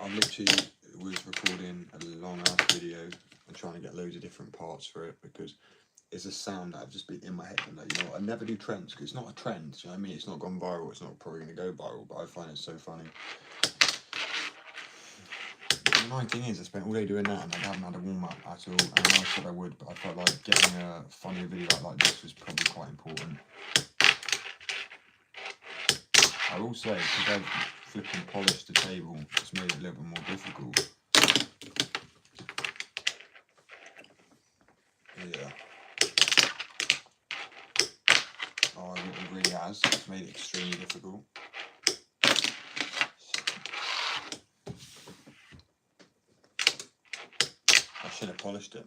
I literally was recording a long ass video and trying to get loads of different parts for it because it's a sound that I've just been in my head. I'm like, you know what, I never do trends because it's not a trend. Do you know what I mean? It's not gone viral. It's not probably going to go viral, but I find it so funny. The annoying thing is, I spent all day doing that and I haven't had a warm up at all. And I know I said I would, but I felt like getting a funny video like this was probably quite important. I will say, because I've flipping polished the table, it's made it a little bit more difficult. Yeah. Oh, it really has. It's made it extremely difficult. I should have polished it.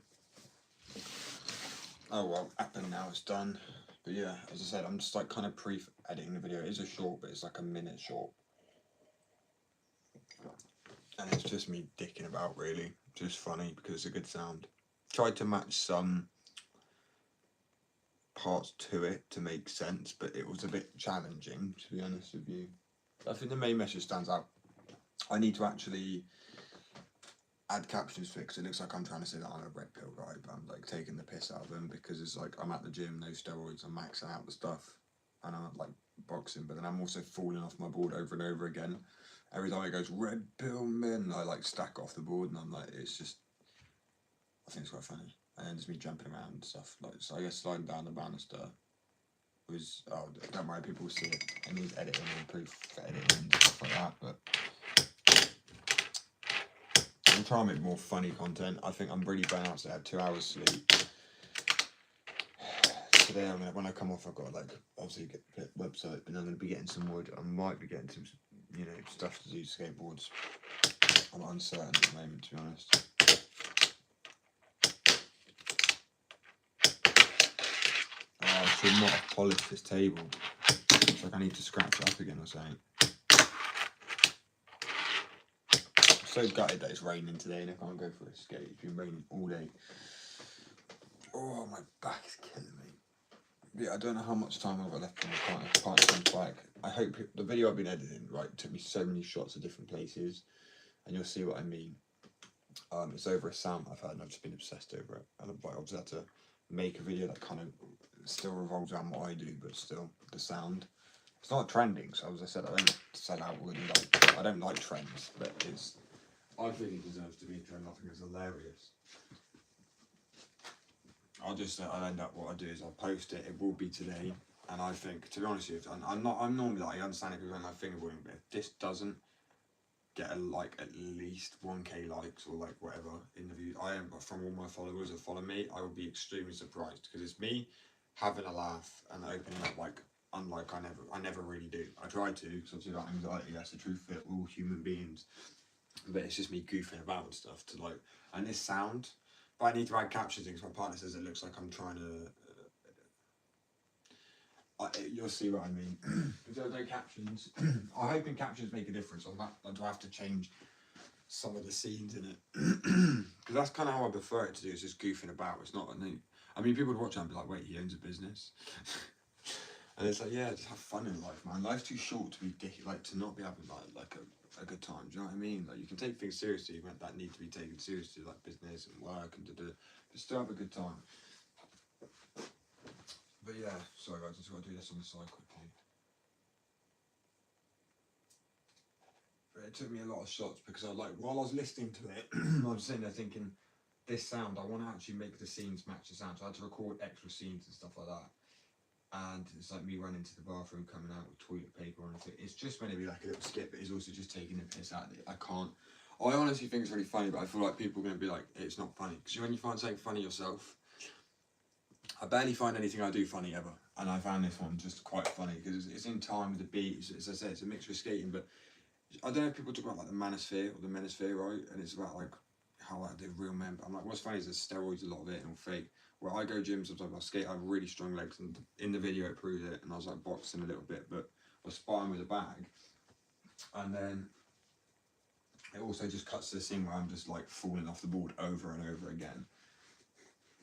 Oh well, happened now, it's done. But yeah, as I said, I'm just like kind of pre-editing the video. It is a short, but it's like a minute short. And it's just me dicking about, really. Just funny because it's a good sound. Tried to match some parts to it to make sense, but it was a bit challenging, to be honest with you. I think the main message stands out. I need to actually add captions to it because it looks like I'm trying to say that I'm a red pill guy, but I'm like taking the piss out of them because it's like I'm at the gym, no steroids, I'm maxing out the stuff, and I'm like boxing, but then I'm also falling off my board over and over again. Every time it goes red pill men, I like stack off the board, and I'm like, it's just, I think it's quite funny. And then just me jumping around and stuff. Like, so I guess sliding down the banister was, oh, don't worry, people will see it. It needs editing and proof for editing and stuff like that, but I'm trying to make more funny content. I think I'm really burnt out, so I had 2 hours sleep. Today, when I come off, I've got to like obviously get the website, but I'm going to be getting some wood. I might be getting some, you know, stuff to do skateboards. I'm uncertain at the moment, to be honest. I should not have polished this table. It's like I need to scratch it up again or something. I'm so gutted that it's raining today and I can't go for a skate. It's been raining all day. Oh, my back is killing me. Yeah, I don't know how much time I've got left on the part back. I hope the video I've been editing, right, took me so many shots of different places, and you'll see what I mean. It's over a sound I've heard, and I've just been obsessed over it. And I've obviously had to make a video that kind of still revolves around what I do, but still the sound. It's not trending, so as I said, I don't set out really like. I don't like trends, but it's. I think it deserves to be a trend. I think it's hilarious. I'll end up, what I do is I'll post it. It will be today, and I think, to be honest with you, I'm normally like, I understand it because I'm like fingerboarding, but if this doesn't get like at least 1k likes or like whatever in the views, I am from all my followers that follow me, I will be extremely surprised because it's me having a laugh and opening up like unlike I never really do. I try to because obviously that anxiety, that's the truth for all human beings, but it's just me goofing about and stuff to like, and this sound. But I need to add captions because my partner says it looks like I'm trying to. You'll see what I mean. If there are no captions, I'm hoping captions make a difference. I do have to change some of the scenes in it because that's kind of how I prefer it to do. It's just goofing about. It's not a new. I mean, people would watch it and be like, "Wait, he owns a business," and it's like, yeah, just have fun in life, man. Life's too short to be like to not be having like a good time. Do you know what I mean? Like you can take things seriously, but that need to be taken seriously, like business and work and but still have a good time. But yeah, sorry guys, I just got to do this on the side quickly. But it took me a lot of shots because I like while I was listening to it, I was sitting there thinking, this sound, I want to actually make the scenes match the sound. So I had to record extra scenes and stuff like that. And it's like me running to the bathroom, coming out with toilet paper on it. It's just meant to be like a little skit, but it's also just taking the piss out of it. I honestly think it's really funny, but I feel like people are going to be like, it's not funny. Because when you find something funny yourself, I barely find anything I do funny ever. And I found this one just quite funny because it's in time with the beat. As I said, it's a mixture of skating, but I don't know if people talk about like the manosphere or the manosphere, right? And it's about like how like the real men. I'm like, what's funny is there's steroids, a lot of it, and all fake. Where I go gym, sometimes I skate, I have really strong legs, and in the video it proves it. And I was like boxing a little bit, but I was sparring with a bag, and then it also just cuts to the scene where I'm just like falling off the board over and over again.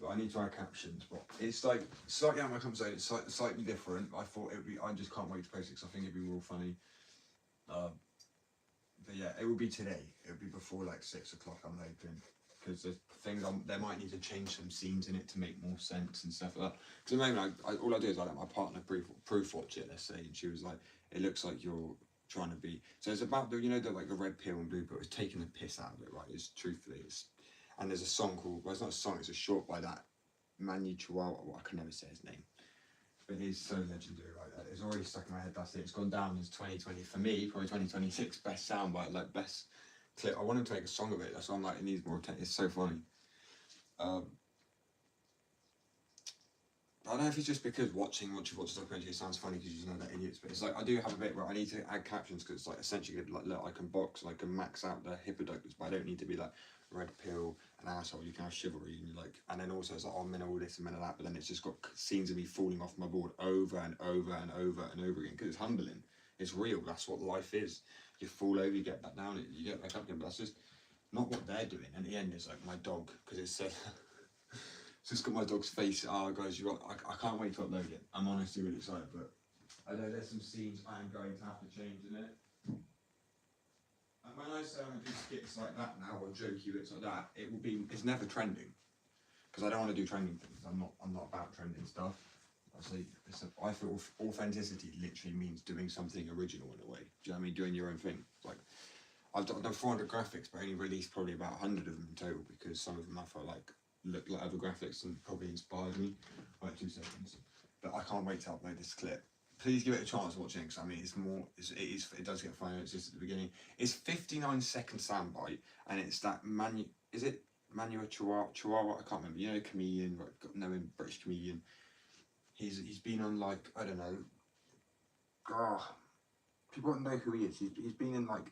But I need to add captions, but it's like slightly out of my comfort zone. It's slightly different. I thought it would be. I just can't wait to post it because I think it'd be real funny. But yeah, it will be today. It will be before like 6 o'clock. I'm hoping, because there's things they might need to change some scenes in it to make more sense and stuff like that. Because at the moment, all I do is I let my partner proof watch it. Let's say, and she was like, "It looks like you're trying to be." So it's about the like the red pill and blue pill. It's taking the piss out of it, right? It's truthfully, and there's a song called, well, it's not a song. It's a short by that Manu Chihuahua. Well, I can never say his name. But he's so legendary like that. It's already stuck in my head. That's it. It's gone down as 2020 for me, probably 2026 best soundbite, like best clip. I want him to make a song of it. That's why I'm like, it needs more attention. It's so funny. I don't know if it's just because watching what you've watched documentary, it sounds funny because you know they're idiots, but it's like I do have a bit where I need to add captions because it's like essentially like, look, I can box and I can max out the hippodocus, but I don't need to be like red pill, an asshole, you can have chivalry, and you're like, and then also it's like, oh, I'm in all this and all that, but then it's just got scenes of me falling off my board over and over and over and over again because it's humbling, it's real, that's what life is. You fall over, you get back down, you get back up again, but that's just not what they're doing. And at the end, it's like my dog, because it said. So it's got my dog's face. Oh, guys, I can't wait to upload it. I'm honestly really excited, but I know there's some scenes I am going to have to change in it. And when I say I'm going to do skits like that now, or jokey bits like that, it's never trending. Because I don't want to do trending things. I'm not about trending stuff. I feel authenticity literally means doing something original in a way. Do you know what I mean? Doing your own thing. Like, I've done 400 graphics, but only released probably about 100 of them in total, because some of them I felt like look like other graphics and probably inspired me. Like 2 seconds, but I can't wait to upload this clip. Please give it a chance watching, because I mean it does get funny. It's just at the beginning. It's 59-second soundbite, and it's that is it Manu Chihuahua? I can't remember. You know, comedian, know him, British comedian. He's been on like, I don't know. People don't know who he is. He's been in like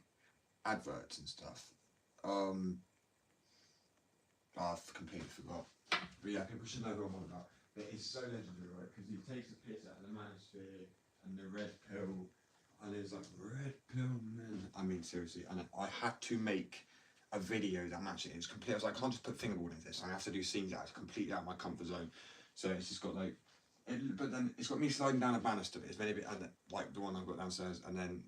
adverts and stuff. I've completely forgot. But yeah, people should know who I'm on about. But it's so legendary, right? Because he takes the piss out of the manosphere and the red pill, and it's like, red pill, man. I mean, seriously. And I had to make a video that matched it. It was complete. I was like, I can't just put fingerboard into this. I have to do scenes that are completely out of my comfort zone. So it's just got like, but then it's got me sliding down a banister. It's made a bit, like the one I've got downstairs, and then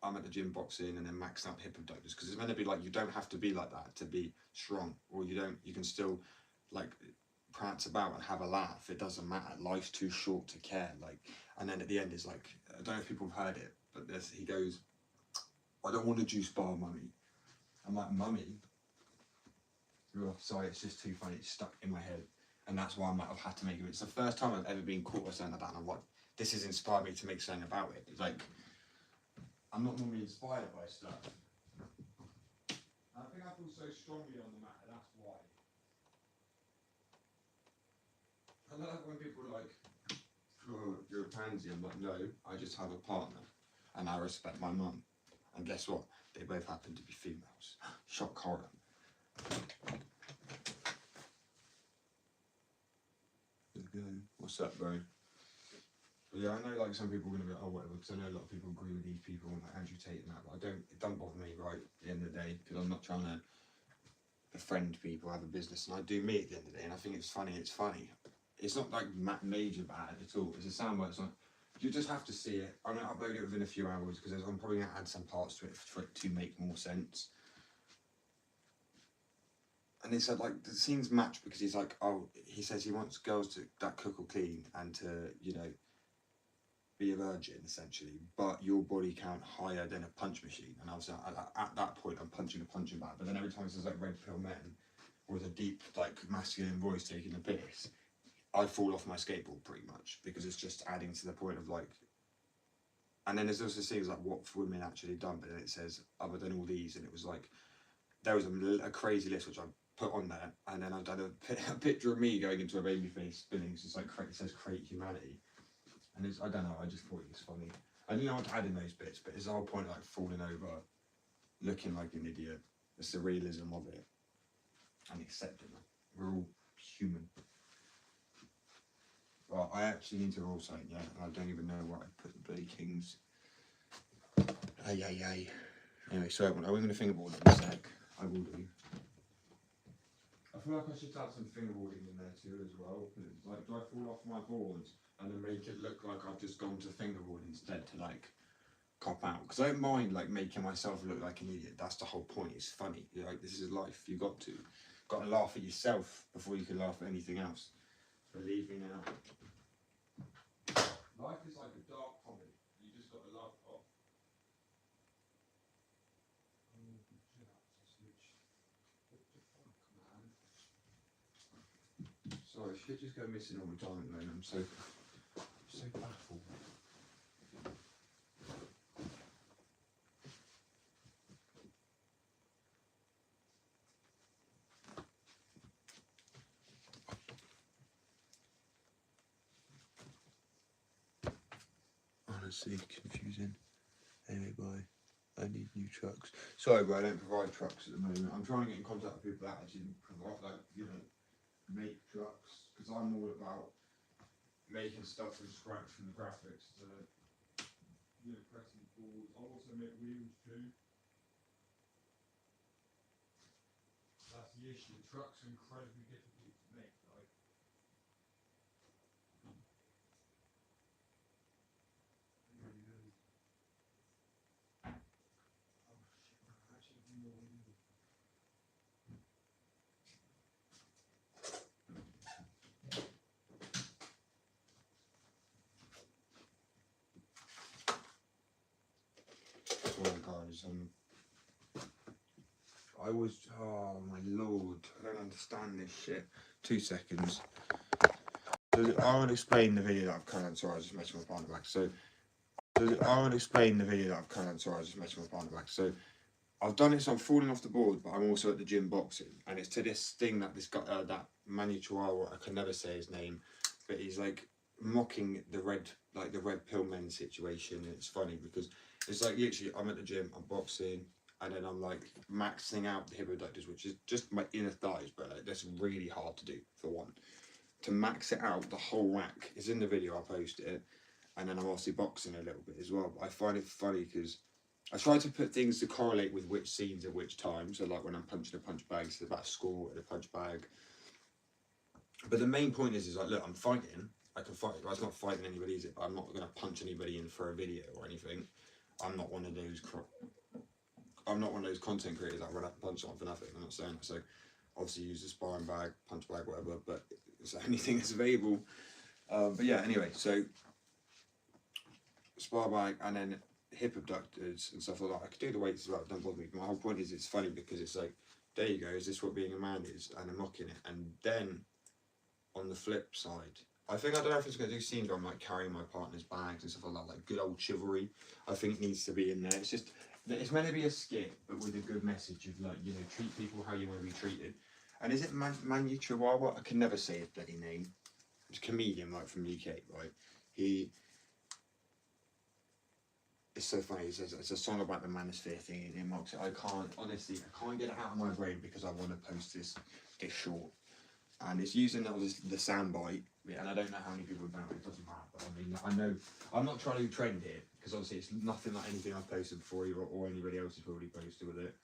I'm at the gym boxing and then maxing out hippodocus, because it's meant to be like, you don't have to be like that to be strong, or you can still like prance about and have a laugh. It doesn't matter. Life's too short to care. Like, and then at the end is like, I don't know if people have heard it, but he goes, I don't want to juice bar, mummy. I'm like, mummy? Oh, sorry, it's just too funny. It's stuck in my head, and that's why I've had to make it. It's the first time I've ever been caught with something like that, and I'm like, this has inspired me to make something about it. It's like, I'm not normally inspired by stuff. I think I feel so strongly on the matter, that's why. I love when people are like, oh, you're a pansy. I'm like, no, I just have a partner, and I respect my mum. And guess what? They both happen to be females. Shock horror. What's up, bro? But yeah, I know like some people are going to be like, oh whatever, because I know a lot of people agree with these people and like Andrew Tate and that, but it don't bother me, right, at the end of the day, because I'm not trying to befriend people, have a business, and I do me at the end of the day, and I think it's funny. It's not like major bad at all. It's a soundbite. It's not. You just have to see it. I'm going to upload it within a few hours, because I'm probably going to add some parts to it for it to make more sense. And he said like the scenes match, because he's like, oh, he says he wants girls that cook or clean and to, you know, be a virgin essentially, but your body count higher than a punch machine. And I was like, at that point, I'm punching a punching bag. But then every time it says like red pill men, with a deep like masculine voice taking a piss, I fall off my skateboard pretty much, because it's just adding to the point of like. And then there's also things like what women actually done, but then it says other than all these, and it was like there was a crazy list which I put on there, and then I've done a picture of me going into a baby face spinning. So it's like it says create humanity. And I don't know, I just thought it was funny. I didn't know what to add in those bits, but it's the whole point of like falling over, looking like an idiot. It's the realism of it. And accepting it. We're all human. Well, I actually need to roll something, yeah, and I don't even know where I put the bloody kings. Ay. Anyway, so I'm going to fingerboard in a sec. I will do. I feel like I should add some fingerboarding in there too as well, because it's like, do I fall off my board and then make it look like I've just gone to fingerboard instead to like cop out, because I don't mind like making myself look like an idiot. That's the whole point. It's funny. You're like, this is life. You got to laugh at yourself before you can laugh at anything else. Believe me now. Life is like a dark comedy. You just got to laugh it off. Sorry, shit just go missing all the time at the moment. I'm so baffled. Honestly, confusing. Anyway, bye. I need new trucks. Sorry, bro, I don't provide trucks at the moment. I'm trying to get in contact with people that actually provide, like, you know, make trucks, because I'm all about making stuff from scratch from the graphics to, you know, pressing boards. I also make wheels too. That's the issue. Trucks are incredibly difficult to make, right? Sorry guys, I was, oh my lord, I don't understand this shit. 2 seconds. I will explain the video that I've cut out. Sorry, I just messed my partner back. So, I will explain the video that I've cut out. Sorry, I just messed my partner back. So, I've done it, so I'm falling off the board, but I'm also at the gym boxing, and it's to this thing that this guy, that Manu Chihuahua, I can never say his name, but he's like mocking the red pill men situation. And it's funny because it's like literally I'm at the gym, I'm boxing, and then I'm like maxing out the hip abductors, which is just my inner thighs, but like, that's really hard to do for one. To max it out, the whole rack is in the video. I'll post it, and then I'm obviously boxing a little bit as well. But I find it funny because I try to put things to correlate with which scenes at which time. So like when I'm punching a punch bag, so about a score at a punch bag. But the main point is like, look, I'm fighting. I can fight. I'm not fighting anybody, is it? But I'm not going to punch anybody in for a video or anything. I'm not one of those. I'm not one of those content creators that run up and punch someone for nothing. I'm not saying that. So obviously use a sparring bag, punch bag, whatever. But it's the only thing that's available. But yeah, anyway, so spar bag and then hip abductors and stuff like that. I could do the weights as well, don't bother me. My whole point is it's funny because it's like, there you go, is this what being a man is? And I'm mocking it. And then on the flip side, I don't know if it's going to do scenes where I'm like carrying my partner's bags and stuff like that, like good old chivalry. I think it needs to be in there. It's just, it's meant to be a skit, but with a good message of like, you know, treat people how you want to be treated. And is it Manu Chihuahua? I can never say his bloody name. He's a comedian, like from UK, right? It's so funny. It's a song about the manosphere thing, and it mocks it. I can't get it out of my brain because I want to post this short, and it's using the soundbite. And I don't know how many people have done it. It doesn't matter. But I mean, I know I'm not trying to trend it because obviously it's nothing like anything I've posted before or anybody else has probably posted with it.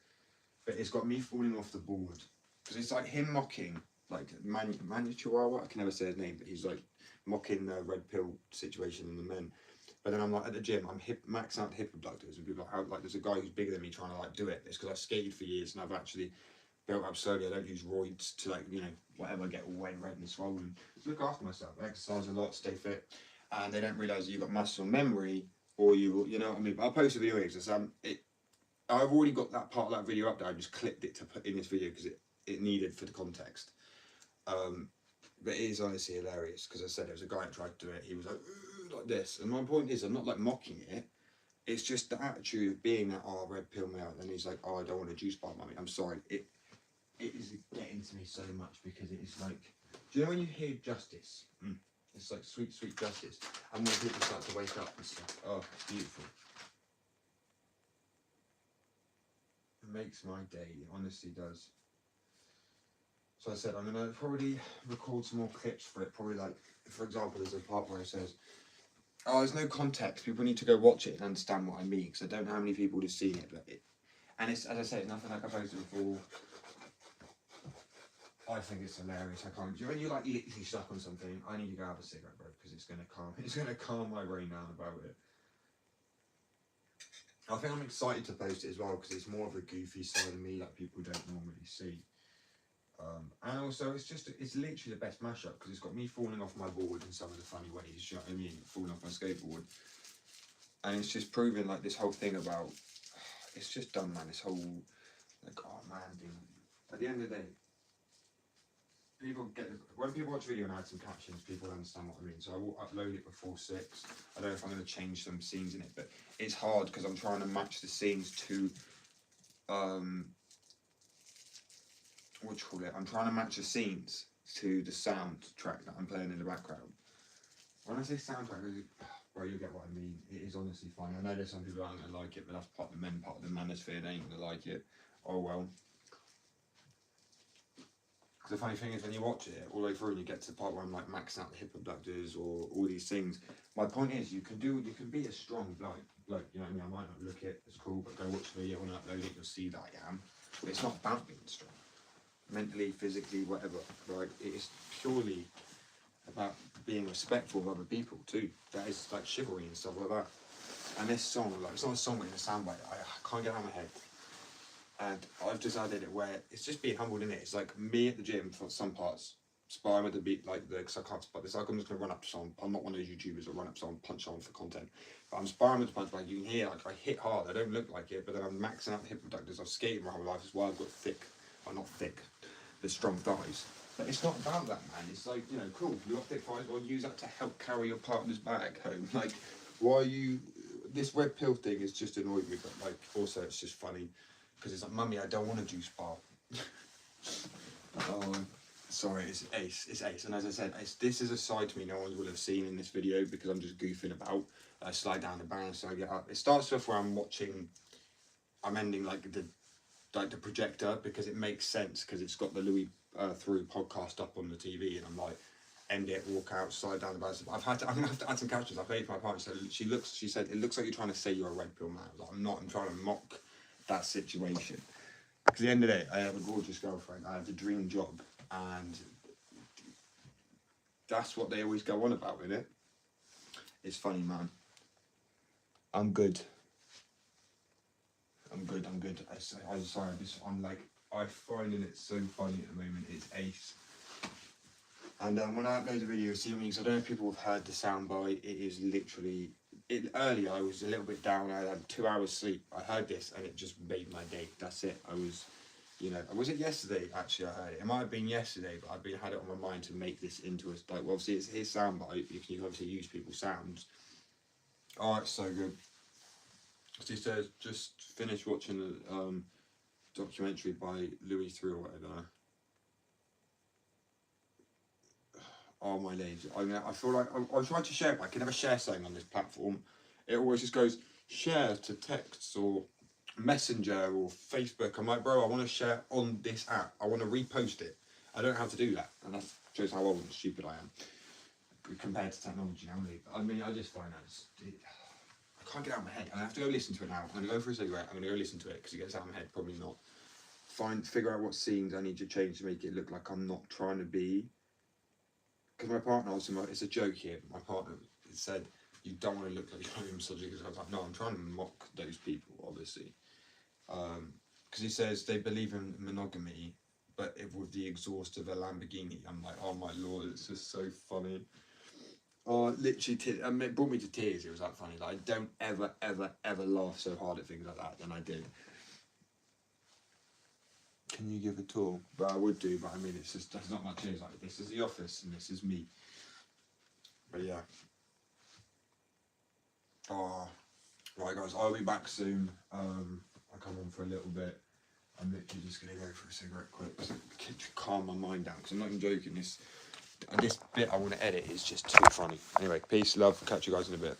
But it's got me falling off the board because it's like him mocking like Manu Chihuahua. I can never say his name, but he's like mocking the red pill situation in the men. But then I'm like at the gym, I'm maxing out hip abductors, and people are like, there's a guy who's bigger than me trying to like do it. It's because I've skated for years and I've actually built up slowly. I don't use roids to like, you know, whatever, get all red and swollen. Look after myself, I exercise a lot, stay fit, and they don't realise you've got muscle memory, or you know what I mean. But I'll post a video because I've already got that part of that video up there. I just clipped it to put in this video because it needed for the context. But it is honestly hilarious because I said there was a guy that tried to do it. He was like this, and my point is, I'm not like mocking it. It's just the attitude of being that red pill male, and he's like, I don't want a juice bar, mummy. I'm sorry. It is getting to me so much because it is like, do you know when you hear justice? It's like sweet justice, and when people start to wake up and stuff, oh, it's beautiful. It makes my day. It honestly does. So I said, I'm going to probably record some more clips for it. Probably like, for example, there's a part where it says, oh, there's no context. People need to go watch it and understand what I mean. Because I don't know how many people have seen it. And it's, as I said, it's nothing like I've posted before. I think it's hilarious. I can't. When you're like literally stuck on something, I need to go have a cigarette, bro, because it's going to calm my brain down about it. I think I'm excited to post it as well because it's more of a goofy side of me that people don't normally see. And also, it's literally the best mashup because it's got me falling off my board in some of the funny ways, you know what I mean? Falling off my skateboard. And it's just proving like this whole thing about, it's just done, man. This whole, like, oh man, dude. At the end of the day, when people watch video and add some captions, people understand what I mean. So I will upload it before 6. I don't know if I'm going to change some scenes in it, but it's hard because I'm trying to match the scenes to, what do you call it? I'm trying to match the scenes to the soundtrack that I'm playing in the background. When I say soundtrack, well, you get what I mean. It is honestly fun. I know there's some people aren't going to like it, but that's part of the manosphere. They ain't going to like it. Oh well. The funny thing is, when you watch it all the way through and you get to the part where I'm like maxing out the hip abductors or all these things, my point is you can be a strong bloke, you know what I mean? I might not look it as cool, but go watch the video and upload it, you'll see that I am. But it's not about being strong. Mentally, physically, whatever, right? It is purely about being respectful of other people too. That is like chivalry and stuff like that. And this song, like, it's not a song with a soundbite. I can't get out of my head. And I've just added it where it's just being humbled in it. It's like me at the gym for some parts, sparring with the beat, like because I can't spot this. Like I'm just gonna run up to someone. I'm not one of those YouTubers that run up to someone, punch someone for content. But I'm sparring with the punch bag. You can hear like I hit hard. I don't look like it, but then I'm maxing out the hip abductors. I've skated my whole life as well. I've got not thick, but strong thighs. But it's not about that, man. It's like, you know, cool. You got thick thighs. Well, use that to help carry your partner's bag home. Like, why are you? This red pill thing has just annoyed me. But like, also, it's just funny. Because it's like, mummy, I don't want a juice bar. Oh, sorry, it's Ace. It's Ace. And as I said, this is a side to me no one will have seen in this video because I'm just goofing about. I slide down the banister, I get up. It starts off where I'm ending like the projector because it makes sense because it's got the Louis Through podcast up on the TV and I'm like, end it, walk out, slide down the banister. I'm going to have to add some captions. I played for my partner, so she said, it looks like you're trying to say you're a red pill man. I was like, I'm not, I'm trying to mock that situation. Because at the end of the day, I have a gorgeous girlfriend, I have the dream job, and that's what they always go on about, isn't it? It's funny, man. I'm good. I'm sorry, I'm finding it so funny at the moment. It's Ace. And when I upload the video, see what I mean? Because I don't know if people have heard the soundbite. It is literally... Earlier, I was a little bit down. I had 2 hours sleep. I heard this, and it just made my day. That's it. I was, you know... Was it yesterday, actually, I heard it? It might have been yesterday, but had it on my mind to make this into a... Like, well, obviously, it's his soundbite. You can obviously use people's sounds. Oh, it's so good. He says, just finished watching the documentary by Louis Through or whatever. Oh my days! I mean, I feel like I tried to share it, but I can never share something on this platform. It always just goes share to texts or Messenger or Facebook. I'm like, bro, I want to share on this app. I want to repost it. I don't know how to do that, and that shows how old and stupid I am compared to technology now. I mean, I just find that I can't get out of my head. I have to go listen to it now. I'm gonna go for a cigarette. I'm gonna go listen to it because it gets out of my head. Probably not. Figure out what scenes I need to change to make it look like I'm not trying to be. Because my partner also, it's a joke here, but my partner said, you don't want to look like you're misogynist. I was like, no, I'm trying to mock those people, obviously. Because he says they believe in monogamy, but with the exhaust of a Lamborghini. I'm like, oh my lord, it's just so funny. Oh, literally, it brought me to tears. It was that funny. Like, I don't ever laugh so hard at things like that than I did. Can you give a tour? But I would do, but I mean, it's just, there's not much here. Like, this is the office and this is me. But yeah. Oh, right guys, I'll be back soon. I'll come on for a little bit. I'm literally just going to go for a cigarette quick to calm my mind down, because I'm not even joking. This bit I want to edit is just too funny. Anyway, peace, love, catch you guys in a bit.